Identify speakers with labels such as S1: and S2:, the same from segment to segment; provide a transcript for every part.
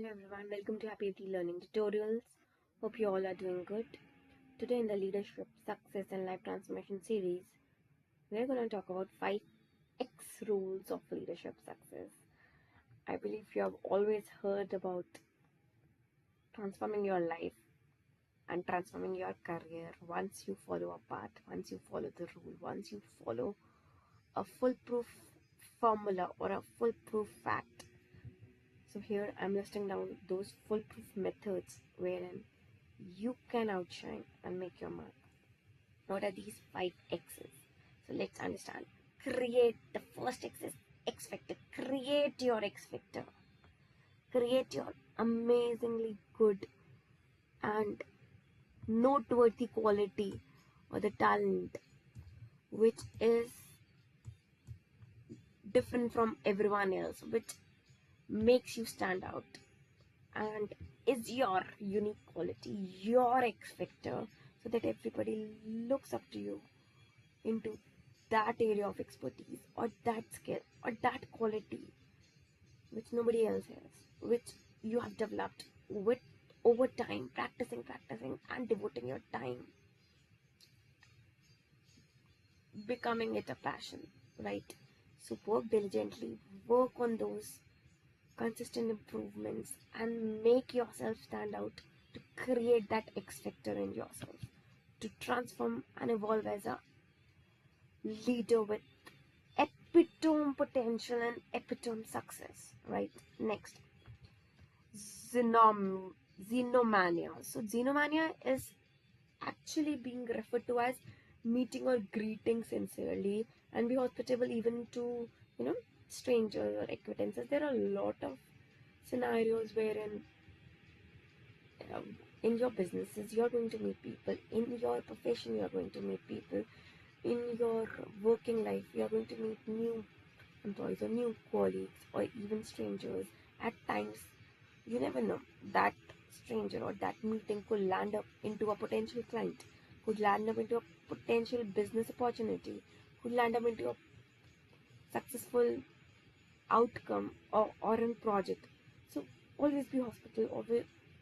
S1: Hello everyone, welcome to Happy Learning Tutorials. Hope you all are doing good. Today in the Leadership, Success and Life Transformation series, we're going to talk about 5 X rules of leadership success. I believe you have always heard about transforming your life and transforming your career once you follow a path, once you follow the rule, once you follow a foolproof formula or a foolproof fact. So here I'm listing down those foolproof methods wherein you can outshine and make your mark. What are these 5 X's? So let's understand. Create the first X is X factor. Create your X factor. Create your amazingly good and noteworthy quality or the talent which is different from everyone else, which makes you stand out and is your unique quality, your X factor, so that everybody looks up to you into that area of expertise or that skill or that quality which nobody else has, which you have developed with over time, practicing and devoting your time, becoming it a passion, right? So work diligently, work on those consistent improvements and make yourself stand out to create that X factor in yourself, to transform and evolve as a leader with epitome potential and epitome success, right? Next, xenomania. So xenomania is actually being referred to as meeting or greeting sincerely and be hospitable even to strangers or acquaintances. There are a lot of scenarios wherein in your businesses you're going to meet people, in your profession you're going to meet people, in your working life you're going to meet new employees or new colleagues or even strangers. At times you never know, that stranger or that meeting could land up into a potential client, could land up into a potential business opportunity, could land up into a successful outcome or a project. So always be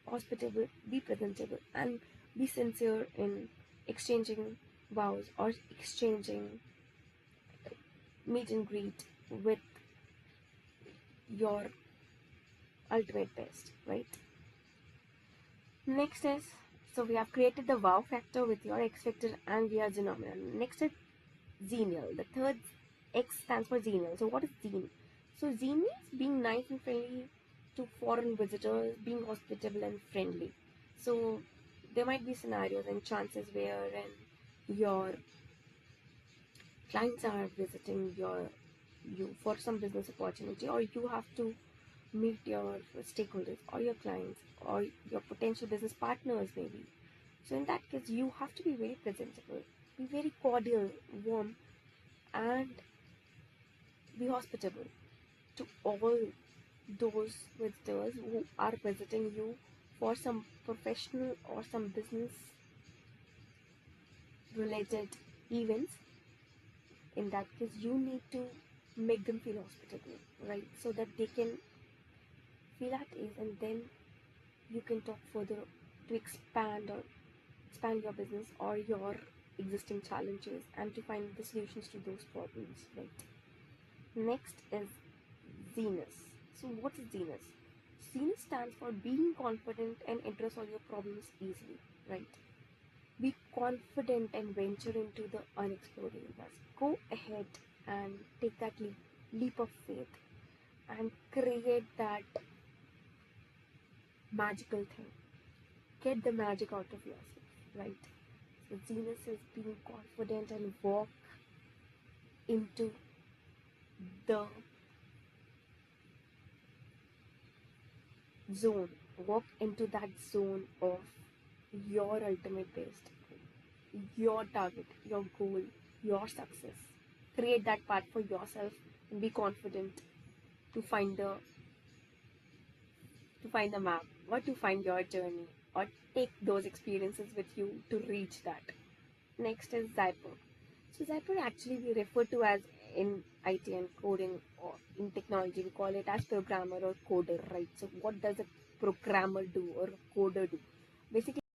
S1: hospitable, be presentable, and be sincere in exchanging vows or exchanging meet and greet with your ultimate best, right? Next is, so we have created the wow factor with your X factor and we are XENOMANIA. Next is XENIAL. The third X stands for XENIAL. So what is XEN? So XEN means being nice and friendly to foreign visitors, being hospitable and friendly. So there might be scenarios and chances wherein your clients are visiting you for some business opportunity, or you have to meet your stakeholders or your clients or your potential business partners maybe. So in that case you have to be very presentable, be very cordial, warm, and be hospitable to all those visitors who are visiting you for some professional or some business related events. In that case you need to make them feel hospitable, right? So that they can feel at ease, and then you can talk further to expand your business or your existing challenges and to find the solutions to those problems, right? Next is XENAS. So what is XENAS? XENAS stands for being confident and address all your problems easily, right? Be confident and venture into the unexplored areas. Go ahead and take that leap of faith and create that magical thing. Get the magic out of yourself, right? So XENAS is being confident and walk into the zone. Walk into that zone of your ultimate best, your target, your goal, your success. Create that path for yourself and be confident to find the map or to find your journey or take those experiences with you to reach that. Next is XPER. So XPER actually we refer to as in IT and coding, or in technology we call it as programmer or coder, right? So what does a programmer do or a coder do? Basically